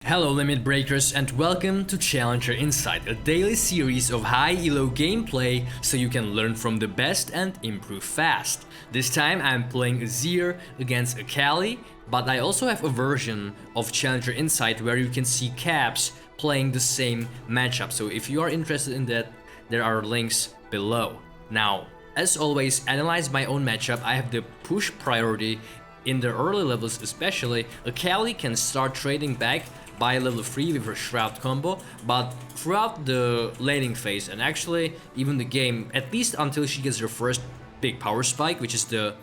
Hello Limit Breakers and welcome to Challenger Insight, a daily series of high elo gameplay so you can learn from the best and improve fast. This time I'm playing Azir against Akali, but I also have a version of Challenger Insight where you can see Caps playing the same matchup, so if you are interested in that, there are links below. Now, as always, analyze my own matchup. I have the push priority in the early levels especially. Akali can start trading back by level 3 with her Shroud combo, but throughout the laning phase and actually even the game, at least until she gets her first big power spike, which is the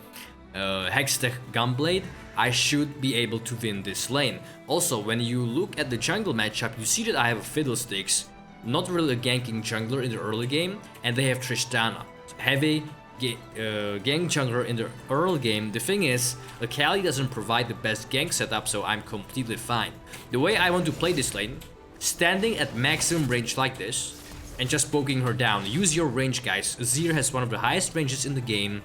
Hextech Gunblade, I should be able to win this lane. Also, when you look at the jungle matchup, you see that I have Fiddlesticks, not really a ganking jungler in the early game, and they have Tristana, heavy gank jungler in the early game. The thing is, Akali doesn't provide the best gank setup, so I'm completely fine. The way I want to play this lane, standing at maximum range like this and just poking her down. Use your range, guys. Azir has one of the highest ranges in the game.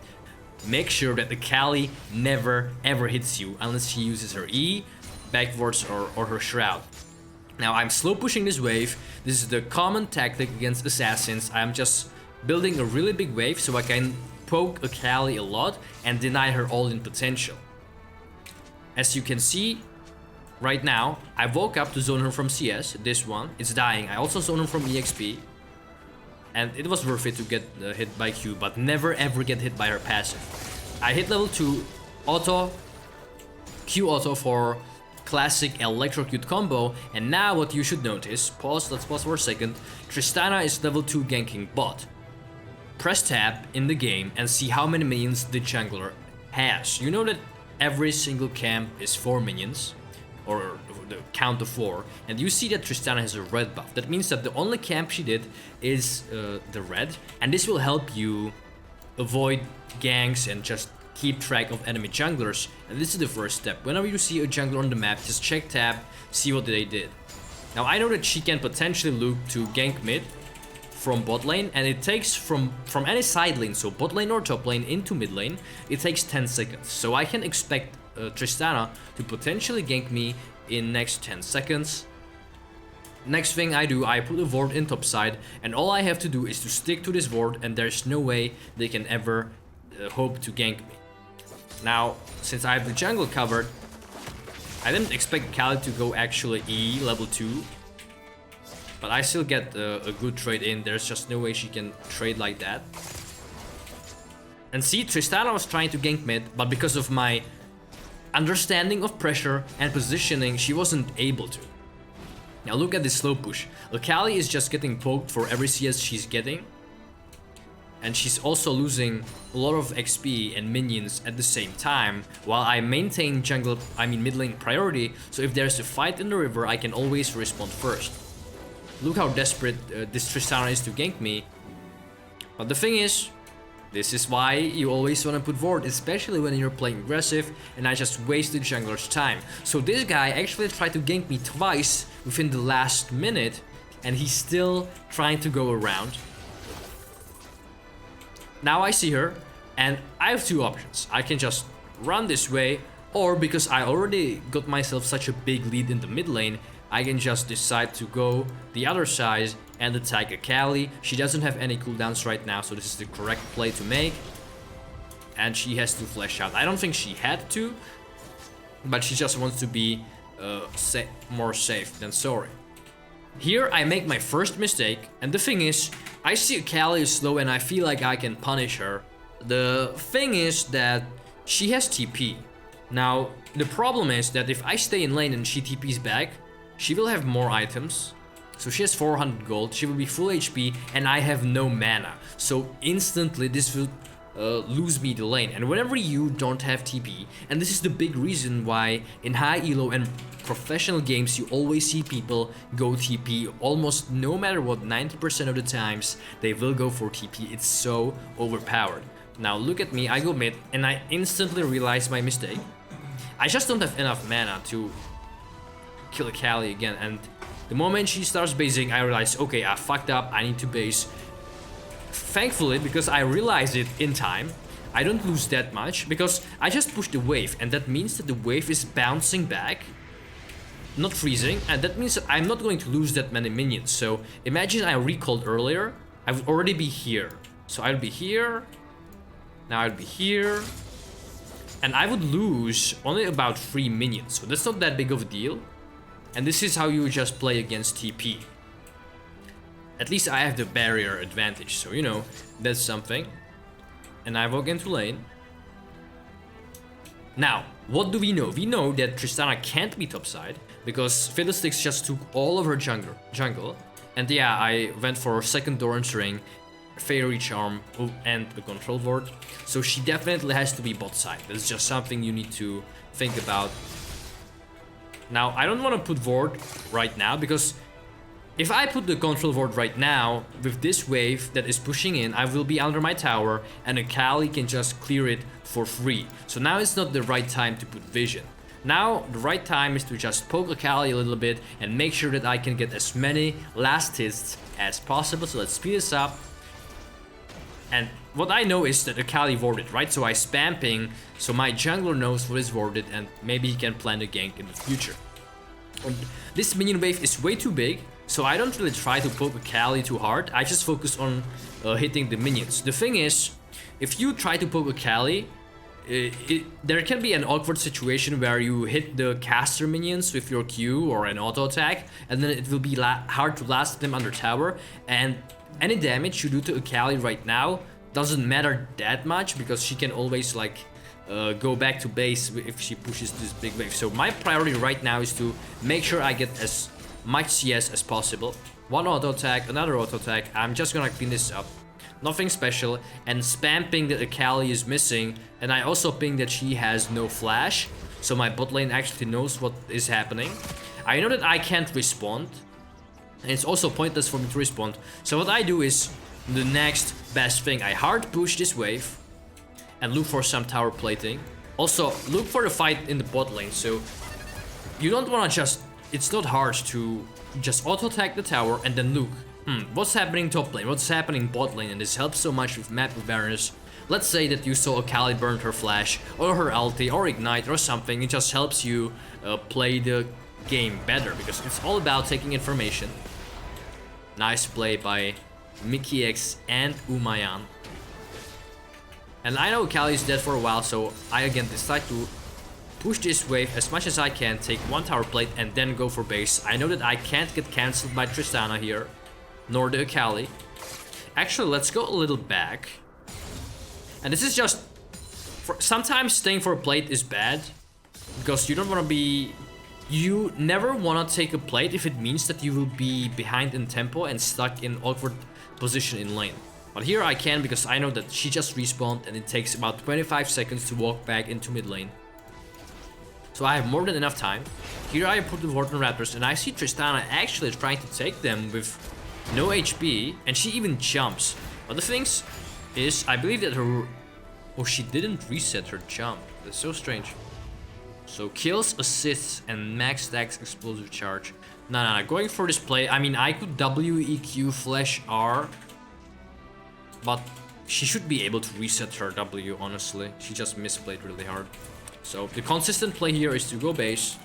Make sure that Akali never ever hits you unless she uses her E, backwards, or her Shroud. Now I'm slow pushing this wave. This is the common tactic against assassins. I'm just building a really big wave so I can poke Akali a lot and deny her all-in potential. As you can see right now, I woke up to zone her from CS. This one, it's dying. I also zone her from EXP, and it was worth it to get hit by Q, but never ever get hit by her passive. I hit level 2 auto, Q auto for classic electrocute combo, and now what you should notice, let's pause for a second, Tristana is level 2 ganking bot. Press tab in the game and see how many minions the jungler has. You know that every single camp is 4 minions, or the count of 4, and you see that Tristana has a red buff. That means that the only camp she did is the red, and this will help you avoid ganks and just keep track of enemy junglers. And this is the first step. Whenever you see a jungler on the map, just check tab, see what they did. Now I know that she can potentially look to gank mid from bot lane, and it takes from any side lane, so bot lane or top lane into mid lane, it takes 10 seconds. So I can expect Tristana to potentially gank me in next 10 seconds. Next thing I do, I put a ward in top side, and all I have to do is to stick to this ward, and there's no way they can ever hope to gank me. Now, since I have the jungle covered, I didn't expect Akali to go actually E level 2. But I still get a good trade in. There's just no way she can trade like that. And see, Tristana was trying to gank mid, but because of my understanding of pressure and positioning, she wasn't able to. Now look at this slow push. Akali is just getting poked for every CS she's getting. And she's also losing a lot of XP and minions at the same time, while I maintain mid lane priority, so if there's a fight in the river, I can always respond first. Look how desperate this Tristana is to gank me. But the thing is, this is why you always want to put ward, especially when you're playing aggressive, and I just wasted jungler's time. So this guy actually tried to gank me twice within the last minute, and he's still trying to go around. Now I see her, and I have two options. I can just run this way, or because I already got myself such a big lead in the mid lane, I can just decide to go the other side and attack Akali. She doesn't have any cooldowns right now, so this is the correct play to make. And she has to flash out. I don't think she had to, but she just wants to be more safe than sorry. Here I make my first mistake, and the thing is, I see Akali is slow and I feel like I can punish her. The thing is that she has TP. Now, the problem is that if I stay in lane and she TPs back, she will have more items. So she has 400 gold, she will be full HP, and I have no mana. So instantly this will lose me the lane. And whenever you don't have TP, and this is the big reason why in high elo and professional games you always see people go TP almost no matter what, 90% of the times they will go for TP. It's so overpowered. Now look at me, I go mid and I instantly realize my mistake. I just don't have enough mana to kill Akali again, and the moment she starts basing, I realize, okay, I fucked up, I need to base. Thankfully, because I realized it in time, I don't lose that much, because I just pushed the wave, and that means that the wave is bouncing back not freezing, and that means that I'm not going to lose that many minions. So imagine I recalled earlier, I would already be here. So I'll be here, now I'll be here, and I would lose only about 3 minions. So that's not that big of a deal. And this is how you just play against TP. At least I have the barrier advantage, so you know, that's something. And I walk into lane. Now, what do we know? We know that Tristana can't be topside because Fiddlesticks just took all of her jungle. And yeah, I went for second Doran's Ring, Fairy Charm, and the control ward. So she definitely has to be bot side. That's just something you need to think about. Now, I don't want to put ward right now because if I put the control ward right now, with this wave that is pushing in, I will be under my tower and Akali can just clear it for free. So now it's not the right time to put vision. Now the right time is to just poke Akali a little bit and make sure that I can get as many last hits as possible. So let's speed this up. And what I know is that Akali warded, right? So I spam ping, so my jungler knows what is warded and maybe he can plan a gank in the future. And this minion wave is way too big, so I don't really try to poke Akali too hard. I just focus on hitting the minions. The thing is, if you try to poke Akali, there can be an awkward situation where you hit the caster minions with your Q or an auto attack, and then it will be hard to last them under tower, and any damage you do to Akali right now doesn't matter that much because she can always like go back to base if she pushes this big wave. So my priority right now is to make sure I get as much CS as possible. One auto attack, another auto attack. I'm just gonna clean this up. Nothing special, and spam ping that Akali is missing, and I also ping that she has no flash, so my bot lane actually knows what is happening. I know that I can't respond, and it's also pointless for me to respond, so what I do is the next best thing. I hard push this wave and look for some tower plating. Also, look for the fight in the bot lane, so you don't want to just... It's not hard to just auto attack the tower and then look. What's happening top lane? What's happening bot lane? And this helps so much with map awareness. Let's say that you saw Akali burn her flash or her ulti or ignite or something. It just helps you play the game better because it's all about taking information. Nice play by Mickey X and Umayan. And I know Akali is dead for a while, so I again decide to push this wave as much as I can, take one tower plate and then go for base. I know that I can't get cancelled by Tristana here, nor the Akali. Actually, let's go a little back. And this is just... sometimes staying for a plate is bad, because you don't want to be... You never want to take a plate if it means that you will be behind in tempo and stuck in awkward position in lane. But here I can because I know that she just respawned and it takes about 25 seconds to walk back into mid lane. So I have more than enough time. Here I put the Warden Raptors and I see Tristana actually trying to take them with no HP, and she even jumps. But the thing is, I believe that her... Oh, she didn't reset her jump. That's so strange. So kills, assists, and max stacks explosive charge. Nah, going for this play. I mean, I could WEQ flash R, but she should be able to reset her W, honestly. She just misplayed really hard. So the consistent play here is to go base.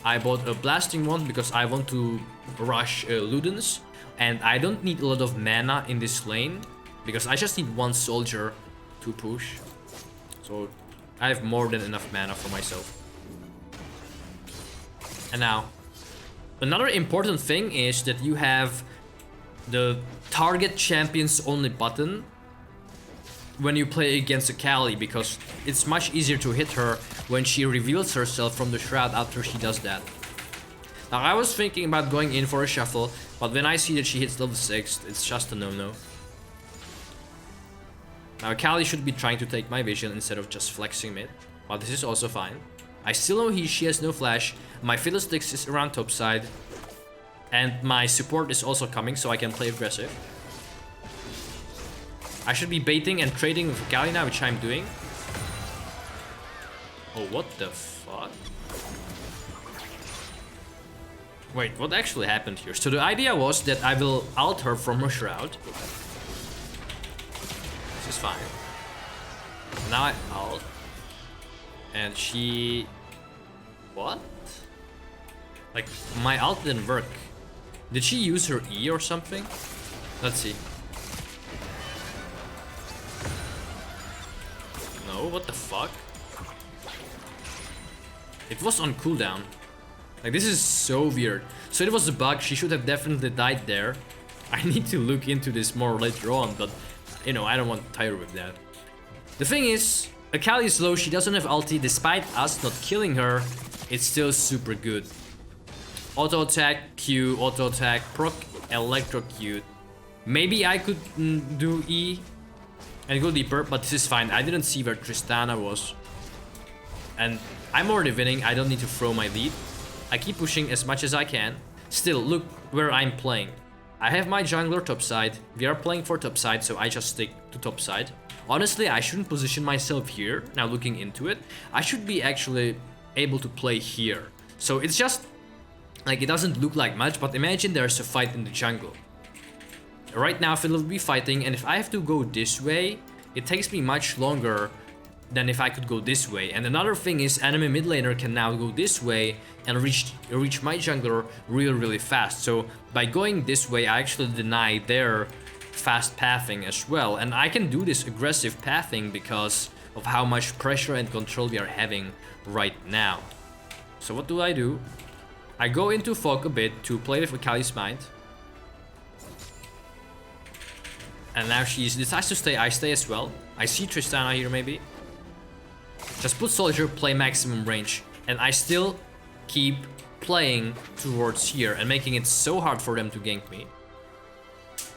I bought a blasting one because I want to rush Ludens, and I don't need a lot of mana in this lane because I just need one soldier to push. So I have more than enough mana for myself. And now, another important thing is that you have the target champions only button when you play against Akali, because it's much easier to hit her when she reveals herself from the shroud after she does that. Now I was thinking about going in for a shuffle, but when I see that she hits level 6, it's just a no-no. Now Akali should be trying to take my vision instead of just flexing mid, but this is also fine. I still know she has no flash, my Fiddlesticks is around top side, and my support is also coming so I can play aggressive. I should be baiting and trading with Akali now, which I'm doing. Oh, what the fuck? Wait, what actually happened here? So the idea was that I will ult her from her shroud. This is fine. Now I ult. And she... What? Like, my ult didn't work. Did she use her E or something? Let's see. No, what the fuck? It was on cooldown. Like, this is so weird. So it was a bug, she should have definitely died there. I need to look into this more later on, but, you know, I don't want to tire with that. The thing is, Akali is low, she doesn't have ulti, despite us not killing her, it's still super good. Auto attack, Q, auto attack, proc, electrocute. Maybe I could do E and go deeper, but this is fine. I didn't see where Tristana was. And I'm already winning, I don't need to throw my lead. I keep pushing as much as I can. Still, look where I'm playing. I have my jungler topside, we are playing for topside, so I just stick to topside. Honestly, I shouldn't position myself here, now looking into it. I should be actually able to play here. So it's just, like, it doesn't look like much, but imagine there's a fight in the jungle. Right now, Fiddle will be fighting, and if I have to go this way, it takes me much longer than if I could go this way. And another thing is, enemy mid laner can now go this way and reach my jungler really fast. So by going this way, I actually deny their fast pathing as well. And I can do this aggressive pathing because of how much pressure and control we are having right now. So what do? I go into fog a bit to play with Akali's Mind. And now she decides to stay, I stay as well. I see Tristana here maybe. Just put soldier, play maximum range. And I still keep playing towards here and making it so hard for them to gank me.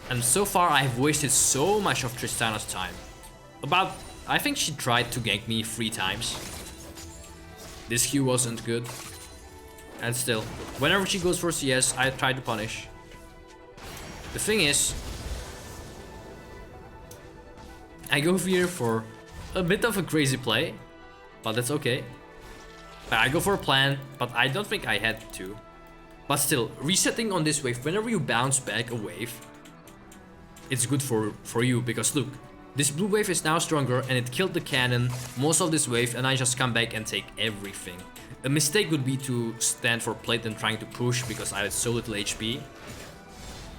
And so far I've wasted so much of Tristana's time. I think she tried to gank me 3 times. This Q wasn't good. And still, whenever she goes for CS, I try to punish. The thing is, I go here for a bit of a crazy play, but that's okay. I go for a plan, but I don't think I had to. But still, resetting on this wave, whenever you bounce back a wave, it's good for you, because look, this blue wave is now stronger and it killed the cannon most of this wave, and I just come back and take everything. A mistake would be to stand for plate and trying to push because I had so little HP.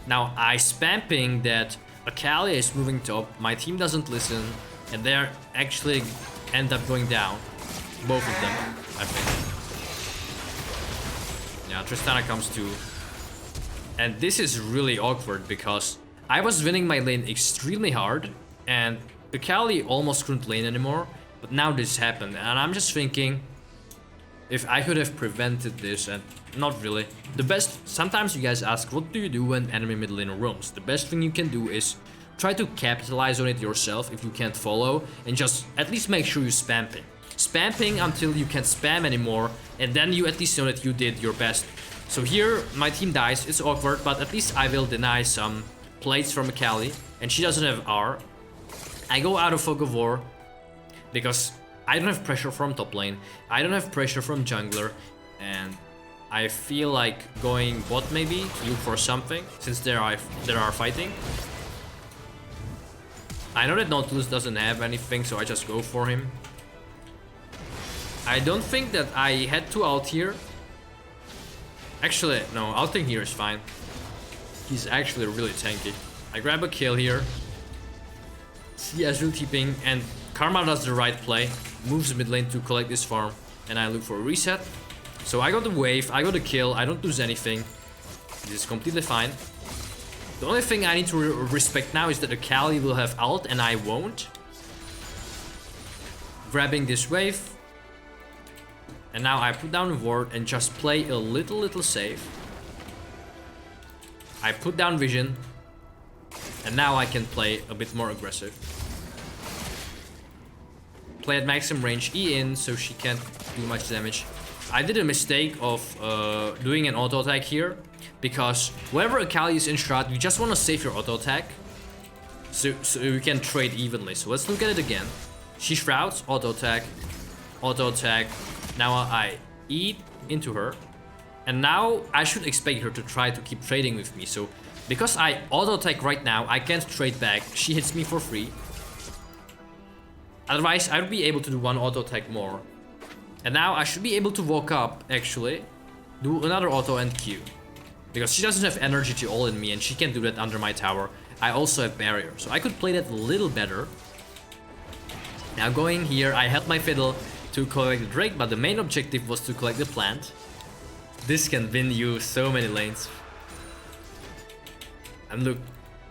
Now I spam ping that Akali is moving top, my team doesn't listen, and they actually end up going down. Both of them, I think. Yeah, Tristana comes too. And this is really awkward because I was winning my lane extremely hard and Akali almost couldn't lane anymore, but now this happened and I'm just thinking if I could have prevented this, and not really. Sometimes you guys ask, what do you do when enemy mid laner roams? The best thing you can do is try to capitalize on it yourself if you can't follow, and just at least make sure you spam ping. Spam ping until you can't spam anymore, and then you at least know that you did your best. So here, my team dies, it's awkward, but at least I will deny some plates from Akali, and she doesn't have R. I go out of Fog of War, because I don't have pressure from top lane, I don't have pressure from jungler, and I feel like going bot maybe to look for something, since they are fighting. I know that Nautilus doesn't have anything, so I just go for him. I don't think that I had to ult here. Actually, no, ulting here is fine. He's actually really tanky. I grab a kill here. See Azir TPing, and Karma does the right play. Moves mid lane to collect this farm, and I look for a reset. So I got the wave, I got a kill, I don't lose anything. This is completely fine. The only thing I need to respect now is that Akali will have ult and I won't. Grabbing this wave. And now I put down a ward and just play a little safe. I put down vision. And now I can play a bit more aggressive. Play at maximum range, E in, so she can't do much damage. I did a mistake of doing an auto attack here, because whenever Akali is in shroud, you just want to save your auto attack, so you can trade evenly. So let's look at it again. She shrouds, auto attack, auto attack. Now I eat into her, and now I should expect her to try to keep trading with me. So because I auto attack right now, I can't trade back. She hits me for free. Otherwise, I would be able to do one auto attack more. And now I should be able to walk up, actually. do another auto and Q. Because she doesn't have energy to ult in me and she can do that under my tower. I also have barrier, so I could play that a little better. Now going here, I held my fiddle to collect the Drake, but the main objective was to collect the plant. This can win you so many lanes. And look,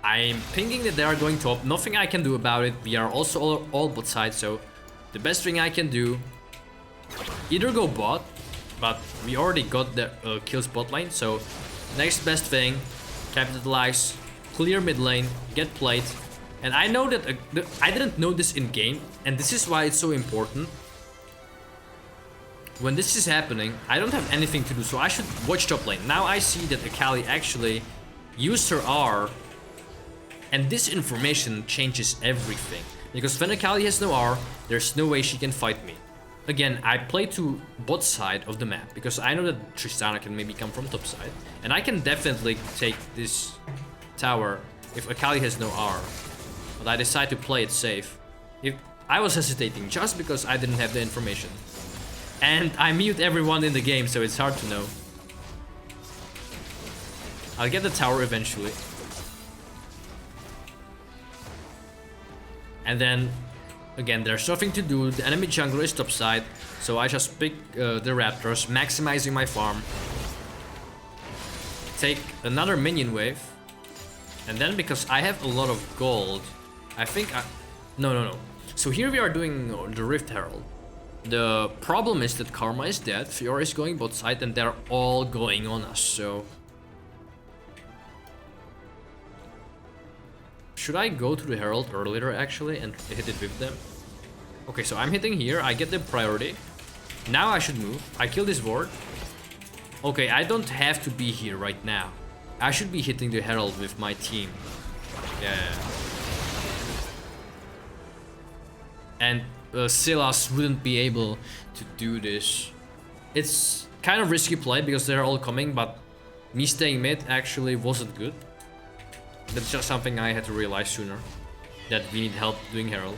I'm thinking that they are going top. Nothing I can do about it. We are also all bot side, so the best thing I can do, either go bot, but we already got the kills bot lane, so next best thing, capitalize, clear mid lane, get played. And I know that I didn't know this in game, and this is why it's so important. When this is happening, I don't have anything to do, so I should watch top lane. Now I see that Akali actually used her R, and this information changes everything. Because when Akali has no R, there's no way she can fight me. Again, I play to bot side of the map, because I know that Tristana can maybe come from top side. And I can definitely take this tower if Akali has no R. But I decide to play it safe. If I was hesitating just because I didn't have the information. And I mute everyone in the game, so it's hard to know. I'll get the tower eventually. And then, again, there's nothing to do. The enemy jungler is topside, so I just pick the raptors, maximizing my farm. Take another minion wave. And then, because I have a lot of gold, I think No. So here we are doing the Rift Herald. The problem is that Karma is dead, Fiora is going bot side, and they're all going on us, so... Should I go to the Herald earlier actually and hit it with them? Okay, so I'm hitting here, I get the priority. Now I should move, I kill this ward. Okay, I don't have to be here right now. I should be hitting the Herald with my team. Yeah. And Silas wouldn't be able to do this. It's kind of risky play because they're all coming, but me staying mid actually wasn't good. That's just something I had to realize sooner, that we need help doing Herald.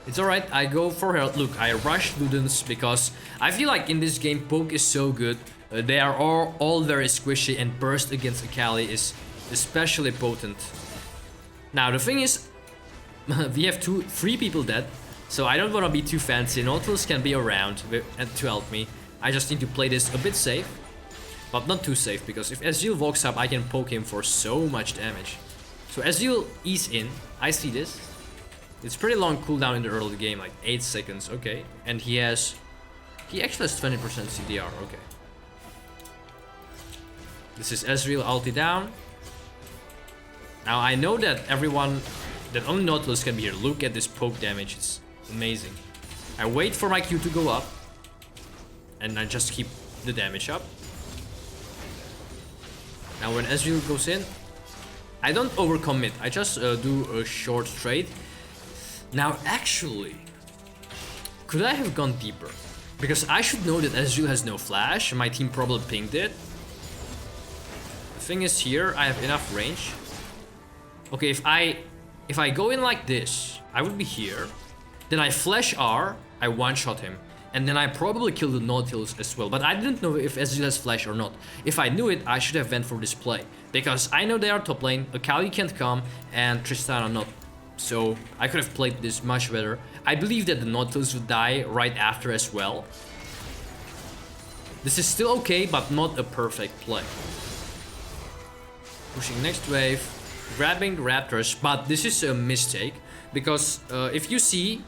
It's alright, I go for Herald. Look, I rush Ludens because I feel like in this game poke is so good. They are all very squishy, and burst against Akali is especially potent. Now the thing is, we have three people dead, so I don't want to be too fancy. Nautilus can be around to help me. I just need to play this a bit safe, but not too safe, because if Azir walks up, I can poke him for so much damage. So Azir is in. I see this. It's pretty long cooldown in the early game, like 8 seconds. Okay, and he actually has 20% CDR. Okay. This is Ezreal ulti down. Now I know that that only Nautilus can be here. Look at this poke damage, it's amazing. I wait for my Q to go up, and I just keep the damage up. Now when Ezreal goes in, I don't overcommit, I just do a short trade. Now actually, could I have gone deeper? Because I should know that Ezreal has no flash, and my team probably pinged it. The thing is, here I have enough range. Okay, if I go in like this, I would be here. Then I flash R, I one-shot him. And then I probably kill the Nautilus as well. But I didn't know if Ezreal has flash or not. If I knew it, I should have went for this play. Because I know they are top lane, Akali can't come, and Tristana not. So I could have played this much better. I believe that the Nautilus would die right after as well. This is still okay, but not a perfect play. Pushing next wave. Grabbing the raptors, but this is a mistake, because if you see,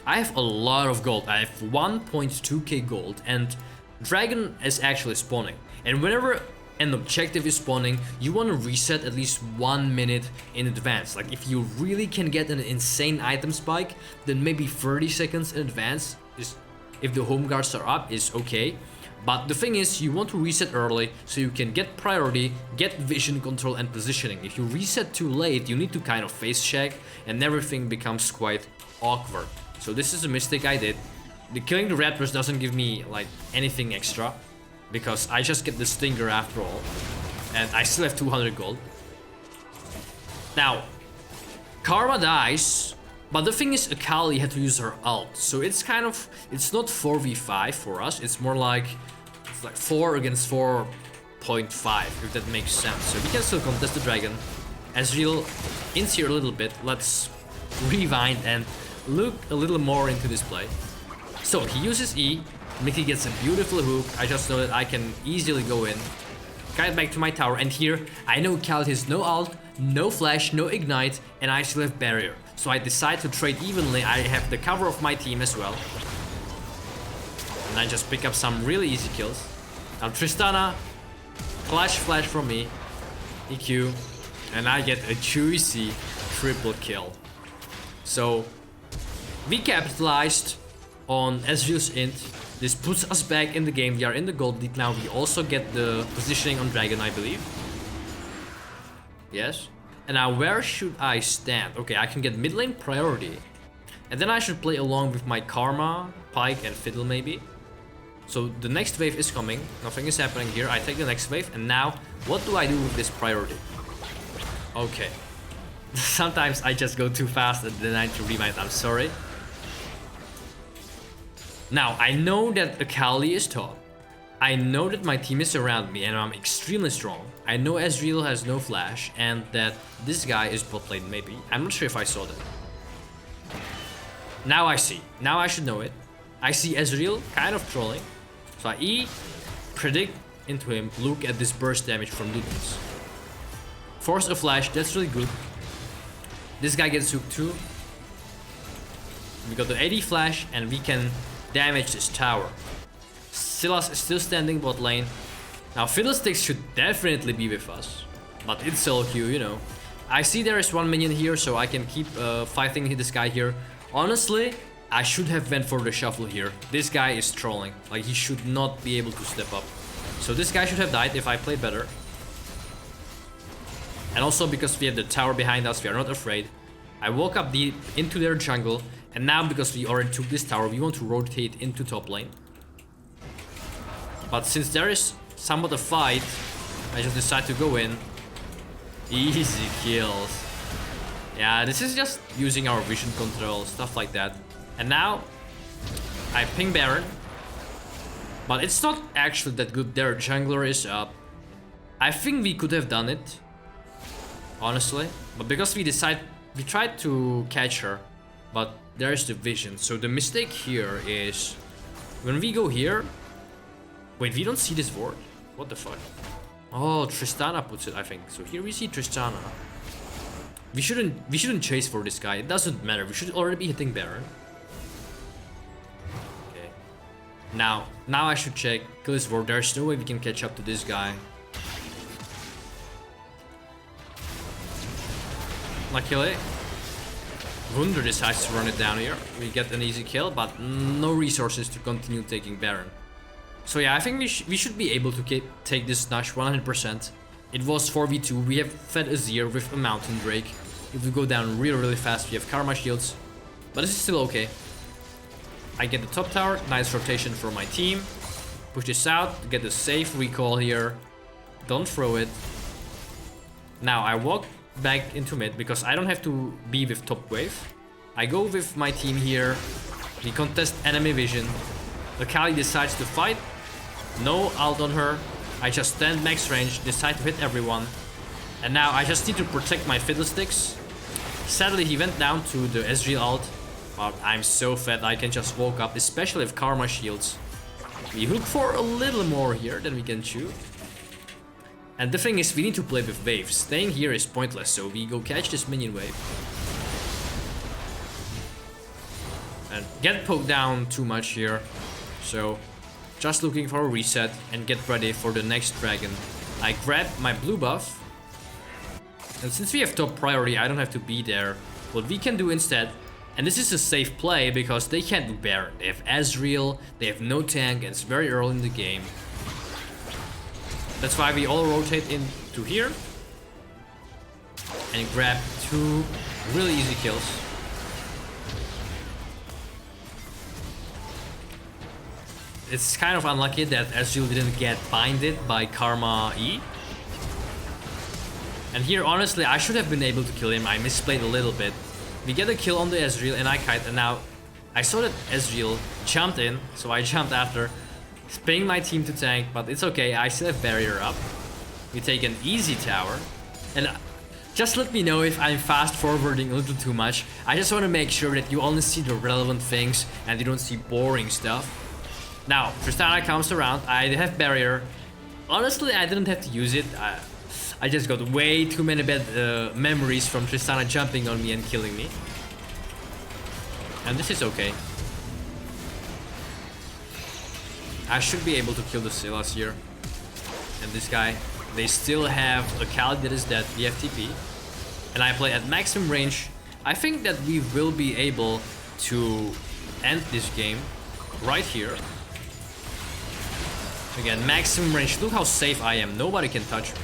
I have a lot of gold. I have 1.2k gold, and dragon is actually spawning, and whenever an objective is spawning, you want to reset at least 1 minute in advance. Like if you really can get an insane item spike, then maybe 30 seconds in advance is, if the home guards are up, is okay. But the thing is, you want to reset early so you can get priority, get vision control and positioning. If you reset too late, you need to kind of face check, and everything becomes quite awkward. So this is a mistake I did. The killing the raptors doesn't give me like anything extra, because I just get the stinger after all, and I still have 200 gold. Now, Karma dies, but the thing is, Akali had to use her ult, so it's kind of, it's not 4v5 for us, it's more like like 4 against 4.5, if that makes sense. So we can still contest the dragon. Azir ins here a little bit. Let's rewind and look a little more into this play. So he uses E. Mickey gets a beautiful hook. I just know that I can easily go in. Kite back to my tower, and here I know Khaled has no ult, no flash, no ignite, and I still have barrier. So I decide to trade evenly. I have the cover of my team as well. And I just pick up some really easy kills. Now Tristana, flash from me, EQ, and I get a juicy triple kill. So we capitalized on Azir's int. This puts us back in the game. We are in the gold lead now. We also get the positioning on dragon, I believe. Yes. And now where should I stand? Okay, I can get mid lane priority. And then I should play along with my Karma, Pike and Fiddle maybe. So the next wave is coming. Nothing is happening here. I take the next wave. And now, what do I do with this priority? Okay. Sometimes I just go too fast and then I need to rewind. I'm sorry. Now, I know that Akali is top. I know that my team is around me and I'm extremely strong. I know Azir has no flash and that this guy is bot lane maybe. I'm not sure if I saw that. Now I see. Now I should know it. I see Azir kind of trolling. So I E, predict into him, look at this burst damage from Ludens. Force a flash, that's really good. This guy gets hooked too. We got the 80 flash and we can damage this tower. Silas is still standing bot lane. Now Fiddlesticks should definitely be with us. But it's solo queue, you know. I see there is one minion here, so I can keep fighting this guy here. Honestly, I should have went for the shuffle here. This guy is trolling. Like, he should not be able to step up. So this guy should have died if I played better. And also because we have the tower behind us, we are not afraid. I walk up deep into their jungle. And now because we already took this tower, we want to rotate into top lane. But since there is somewhat a fight, I just decide to go in. Easy kills. Yeah, this is just using our vision control, stuff like that. And now, I ping Baron. But it's not actually that good. Their jungler is up. I think we could have done it. Honestly. But because we tried to catch her. But there's the vision. So the mistake here is, when we go here... Wait, we don't see this ward? What the fuck? Oh, Tristana puts it, I think. So here we see Tristana. We shouldn't chase for this guy. It doesn't matter. We should already be hitting Baron. Okay. Now I should check. Kill this ward. There's no way we can catch up to this guy. Luckily, Wunder decides to run it down here. We get an easy kill, but no resources to continue taking Baron. So yeah, I think we should be able to take this Nash 100%. It was 4v2. We have fed Azir with a Mountain Drake. If we go down really fast, we have Karma shields. But this is still okay. I get the top tower. Nice rotation for my team. Push this out. Get a safe recall here. Don't throw it. Now I walk back into mid because I don't have to be with top wave. I go with my team here. We contest enemy vision. Akali decides to fight. No ult on her. I just stand max range, decide to hit everyone. And now I just need to protect my Fiddlesticks. Sadly, he went down to the Azir ult. But I'm so fat I can just walk up, especially with Karma shields. We hook for a little more here than we can chew. And the thing is, we need to play with waves. Staying here is pointless, so we go catch this minion wave. And get poked down too much here. So, just looking for a reset and get ready for the next dragon. I grab my blue buff. And since we have top priority, I don't have to be there. What we can do instead, and this is a safe play because they can't do Baron. They have Azir, they have no tank, and it's very early in the game. That's why we all rotate into here. And grab 2 really easy kills. It's kind of unlucky that Azir didn't get binded by Karma E. And here, honestly, I should have been able to kill him. I misplayed a little bit. We get a kill on the Azir and I kite, and now I saw that Azir jumped in, so I jumped after. paying my team to tank, but it's okay. I still have barrier up. We take an easy tower. And just let me know if I'm fast forwarding a little too much. I just want to make sure that you only see the relevant things and you don't see boring stuff. Now, Tristana comes around. I have barrier. Honestly, I didn't have to use it. I just got way too many bad memories from Tristana jumping on me and killing me. And this is okay. I should be able to kill the Sylas here. And this guy. They still have Akali that is dead, the FTP. And I play at maximum range. I think that we will be able to end this game right here. Again, maximum range. Look how safe I am. Nobody can touch me.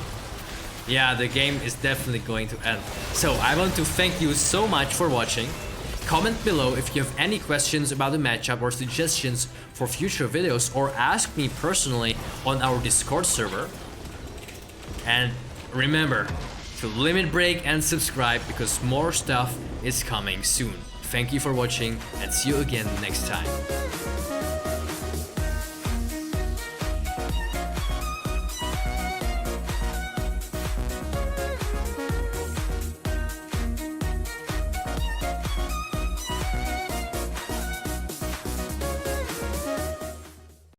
Yeah, the game is definitely going to end. So I want to thank you so much for watching. Comment below if you have any questions about the matchup or suggestions for future videos, or ask me personally on our Discord server. And remember to limit break and subscribe, because more stuff is coming soon. Thank you for watching and see you again next time.